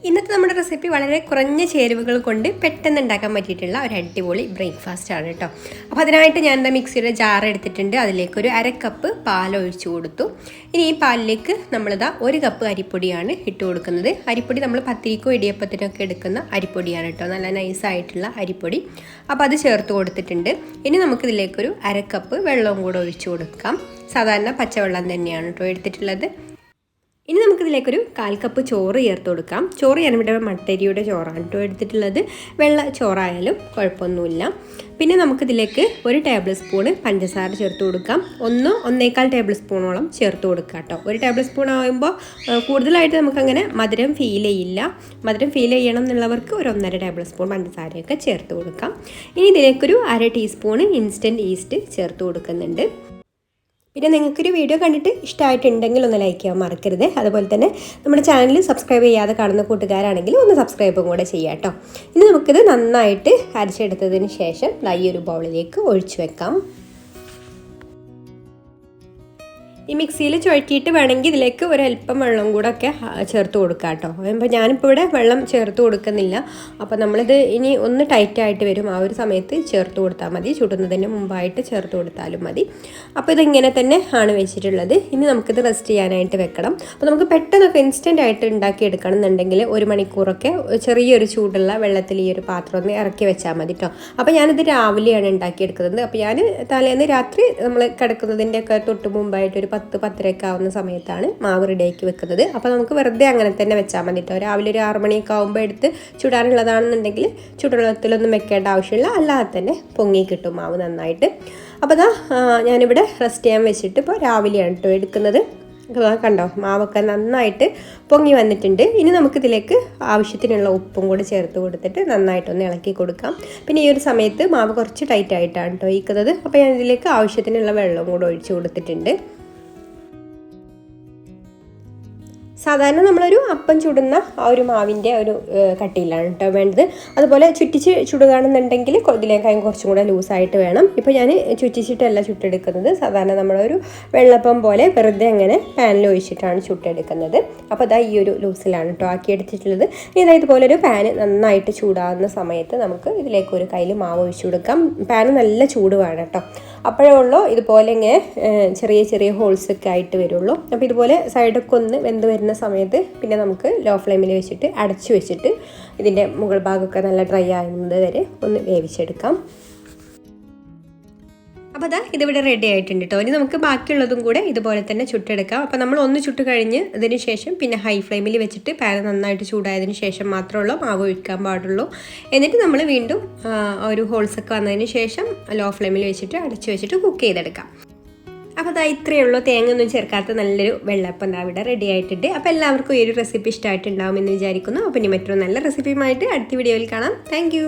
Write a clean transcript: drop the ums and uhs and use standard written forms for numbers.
ഇന്നത്തെ നമ്മുടെ റെസിപ്പി വളരെ കുറഞ്ഞ ചേരുവകൾ കൊണ്ട് പെട്ടെന്ന് ഉണ്ടാക്കാൻ പറ്റിയിട്ടുള്ള ഒരു അടിപൊളി ബ്രേക്ക്ഫാസ്റ്റ് ആണ് കേട്ടോ. അപ്പോൾ അതിനായിട്ട് ഞാൻ എന്താ മിക്സിയുടെ ജാർ എടുത്തിട്ടുണ്ട്. അതിലേക്ക് ഒരു 1/2 കപ്പ് പാൽ ഒഴിച്ചു കൊടുത്തു. ഇനി ഈ പാലിലേക്ക് നമ്മളിതാ 1 കപ്പ് അരിപ്പൊടിയാണ് ഇട്ട് കൊടുക്കുന്നത്. അരിപ്പൊടി നമ്മൾ പത്തിരിക്കോ ഇടിയപ്പത്തിനൊക്കെ എടുക്കുന്ന അരിപ്പൊടിയാണ് കേട്ടോ, നല്ല നൈസായിട്ടുള്ള അരിപ്പൊടി. അപ്പോൾ അത് ചേർത്ത് കൊടുത്തിട്ടുണ്ട്. ഇനി നമുക്കിതിലേക്കൊരു 1/2 കപ്പ് വെള്ളവും കൂടെ ഒഴിച്ചു കൊടുക്കാം. സാധാരണ പച്ചവെള്ളം തന്നെയാണ് കേട്ടോ എടുത്തിട്ടുള്ളത്. ഇനി നമുക്കിതിലേക്കൊരു 1/4 കപ്പ് ചോറ് ചേർത്ത് കൊടുക്കാം. ചോറ് ഞാനിവിടെ മട്ടരിയുടെ ചോറാണ് കേട്ടോ എടുത്തിട്ടുള്ളത്. വെള്ള ചോറായാലും കുഴപ്പമൊന്നുമില്ല. പിന്നെ നമുക്കിതിലേക്ക് 1 ടേബിൾ സ്പൂണ് പഞ്ചസാര ചേർത്ത് കൊടുക്കാം. 1-1.25 ടേബിൾ സ്പൂണോളം ചേർത്ത് കൊടുക്കാം കേട്ടോ. 1 ടേബിൾ സ്പൂൺ ആകുമ്പോൾ കൂടുതലായിട്ട് നമുക്കങ്ങനെ മധുരം ഫീൽ ചെയ്യില്ല. മധുരം ഫീൽ ചെയ്യണം എന്നുള്ളവർക്ക് ഒരു 1.5 ടേബിൾ സ്പൂൺ പഞ്ചസാരയൊക്കെ ചേർത്ത് കൊടുക്കാം. ഇനി ഇതിലേക്കൊരു 1/2 ടീസ്പൂണ് ഇൻസ്റ്റൻറ്റ് ഈസ്റ്റ് ചേർത്ത് കൊടുക്കുന്നുണ്ട്. പിന്നെ നിങ്ങൾക്കൊരു വീഡിയോ കണ്ടിട്ട് ഇഷ്ടമായിട്ടുണ്ടെങ്കിൽ ഒന്ന് ലൈക്ക് ചെയ്യാൻ മറക്കരുത്. അതുപോലെ തന്നെ നമ്മുടെ ചാനൽ സബ്സ്ക്രൈബ് ചെയ്യാതെ കാണുന്ന കൂട്ടുകാരാണെങ്കിൽ ഒന്ന് സബ്സ്ക്രൈബും കൂടെ ചെയ്യാം കേട്ടോ. ഇനി നമുക്കിത് നന്നായിട്ട് അരച്ചെടുത്തതിന് ശേഷം ഈ ഒരു ബൗളിലേക്ക് ഒഴിച്ചു വെക്കാം. ഈ മിക്സിയിൽ ചുഴറ്റിയിട്ട് വേണമെങ്കിൽ ഇതിലേക്ക് ഒരല്പം വെള്ളം കൂടെ ഒക്കെ ചേർത്ത് കൊടുക്കാം കേട്ടോ. അപ്പോൾ ഞാനിപ്പോൾ ഇവിടെ വെള്ളം ചേർത്ത് കൊടുക്കുന്നില്ല. അപ്പോൾ നമ്മളിത് ഇനി ഒന്ന് ടൈറ്റായിട്ട് വരും, ആ ഒരു സമയത്ത് ചേർത്ത് കൊടുത്താൽ മതി. ചുടുന്നതിന് മുമ്പായിട്ട് ചേർത്ത് കൊടുത്താലും മതി. അപ്പോൾ ഇതിങ്ങനെ തന്നെ ആണ് വെച്ചിട്ടുള്ളത്. ഇനി നമുക്കിത് റെസ്റ്റ് ചെയ്യാനായിട്ട് വെക്കണം. അപ്പോൾ നമുക്ക് പെട്ടെന്നൊക്കെ ഇൻസ്റ്റൻ്റ് ആയിട്ട് ഉണ്ടാക്കിയെടുക്കണം എന്നുണ്ടെങ്കിൽ 1 മണിക്കൂറൊക്കെ ചെറിയൊരു ചൂടുള്ള വെള്ളത്തിൽ ഈ ഒരു പാത്രം ഒന്ന് ഇറക്കി വെച്ചാൽ മതി കേട്ടോ. അപ്പോൾ ഞാനിത് രാവിലെയാണ് ഉണ്ടാക്കിയെടുക്കുന്നത്. അപ്പോൾ ഞാൻ തലേന്ന് രാത്രി നമ്മൾ കിടക്കുന്നതിൻ്റെ ഒക്കെ തൊട്ട് മുമ്പായിട്ട് 10-10:30 ആവുന്ന സമയത്താണ് മാവ് റെഡിയാക്കി വെക്കുന്നത്. അപ്പോൾ നമുക്ക് വെറുതെ അങ്ങനെ തന്നെ വെച്ചാൽ മതി കേട്ടോ. രാവിലെ ഒരു 6 മണിയൊക്കെ ആകുമ്പോൾ എടുത്ത് ചുടാനുള്ളതാണെന്നുണ്ടെങ്കിൽ ചുടുവെള്ളത്തിലൊന്നും വെക്കേണ്ട ആവശ്യമില്ല. അല്ലാതെ തന്നെ പൊങ്ങി കിട്ടും മാവ് നന്നായിട്ട്. അപ്പോൾ ഞാനിവിടെ റെസ്റ്റ് ചെയ്യാൻ വെച്ചിട്ട് ഇപ്പോൾ രാവിലെയാണ് കേട്ടോ എടുക്കുന്നത്. കണ്ടോ, മാവൊക്കെ നന്നായിട്ട് പൊങ്ങി വന്നിട്ടുണ്ട്. ഇനി നമുക്കിതിലേക്ക് ആവശ്യത്തിനുള്ള ഉപ്പും കൂടി ചേർത്ത് കൊടുത്തിട്ട് നന്നായിട്ടൊന്ന് ഇളക്കി കൊടുക്കാം. പിന്നെ ഈ ഒരു സമയത്ത് മാവ് കുറച്ച് ടൈറ്റായിട്ടാണ് കേട്ടോ ഇരിക്കുന്നത്. അപ്പോൾ ഞാൻ ഇതിലേക്ക് ആവശ്യത്തിനുള്ള വെള്ളവും കൂടെ ഒഴിച്ചു കൊടുത്തിട്ടുണ്ട്. സാധാരണ നമ്മളൊരു അപ്പം ചുടുന്ന ആ ഒരു മാവിൻ്റെ ഒരു കട്ടിയിലാണ് കേട്ടോ വേണ്ടത്. അതുപോലെ ചുറ്റിച്ച് ചുടുകയാണെന്നുണ്ടെങ്കിൽ ഇതിലേക്കായും കുറച്ചും കൂടെ ലൂസായിട്ട് വേണം. ഇപ്പോൾ ഞാൻ ചുറ്റിച്ചിട്ടല്ല ചുട്ടെടുക്കുന്നത്. സാധാരണ നമ്മളൊരു വെള്ളപ്പം പോലെ വെറുതെ അങ്ങനെ പാനിൽ ഒഴിച്ചിട്ടാണ് ചുട്ടെടുക്കുന്നത്. അപ്പോൾ ഈ ഒരു ലൂസിലാണ് കേട്ടോ ആക്കിയെടുത്തിട്ടുള്ളത്. ഇനി ഇതുപോലെ ഒരു പാന് നന്നായിട്ട് ചൂടാകുന്ന സമയത്ത് നമുക്ക് ഇതിലേക്ക് ഒരു കയ്യിൽ മാവ് ഒഴിച്ചു കൊടുക്കാം. പാന് നല്ല ചൂട് വേണം കേട്ടോ. അപ്പോഴേ ഉള്ളൂ ഇതുപോലെ ഇങ്ങനെ ചെറിയ ഹോൾസൊക്കെ ആയിട്ട് വരുള്ളൂ. അപ്പോൾ ഇതുപോലെ സൈഡൊക്കെ ഒന്ന് വെന്ത് വരുന്ന സമയത്ത് പിന്നെ നമുക്ക് ലോ ഫ്ലെയിമിൽ വെച്ചിട്ട് അടച്ചു വെച്ചിട്ട് ഇതിൻ്റെ മുകൾ ഭാഗമൊക്കെ നല്ല ഡ്രൈ ആകുന്നത് വരെ ഒന്ന് വേവിച്ചെടുക്കാം. അപ്പോൾ ഇതിവിടെ റെഡി ആയിട്ടുണ്ട് കേട്ടോ. ഇനി നമുക്ക് ബാക്കിയുള്ളതും കൂടെ ഇതുപോലെ തന്നെ ചുട്ടെടുക്കാം. അപ്പോൾ നമ്മൾ ഒന്ന് ചുട്ട് കഴിഞ്ഞ് അതിന് ശേഷം പിന്നെ ഹൈ ഫ്ലെയിമിൽ വെച്ചിട്ട് പാൻ നന്നായിട്ട് ചൂടായതിന് ശേഷം മാത്രമുള്ള മാവ് ഒഴിക്കാൻ പാടുള്ളൂ. എന്നിട്ട് നമ്മൾ വീണ്ടും ഒരു ഹോൾസൊക്കെ വന്നതിന് ശേഷം ലോ ഫ്ലെയിമിൽ വെച്ചിട്ട് അടച്ചു വെച്ചിട്ട് കുക്ക് ചെയ്തെടുക്കാം. അപ്പോൾ ഇത്രയേ ഉള്ളൂ. തേങ്ങ ഒന്നും ചേർക്കാത്ത നല്ലൊരു വെള്ളപ്പം ഇവിടെ റെഡി ആയിട്ടുണ്ട്. അപ്പോൾ എല്ലാവർക്കും ഈ ഒരു റെസിപ്പി ഇഷ്ടമായിട്ടുണ്ടാവുമെന്ന് വിചാരിക്കുന്നു. അപ്പോൾ ഇനി മറ്റൊരു നല്ല റെസിപ്പിയുമായിട്ട് അടുത്ത വീഡിയോയിൽ കാണാം. താങ്ക്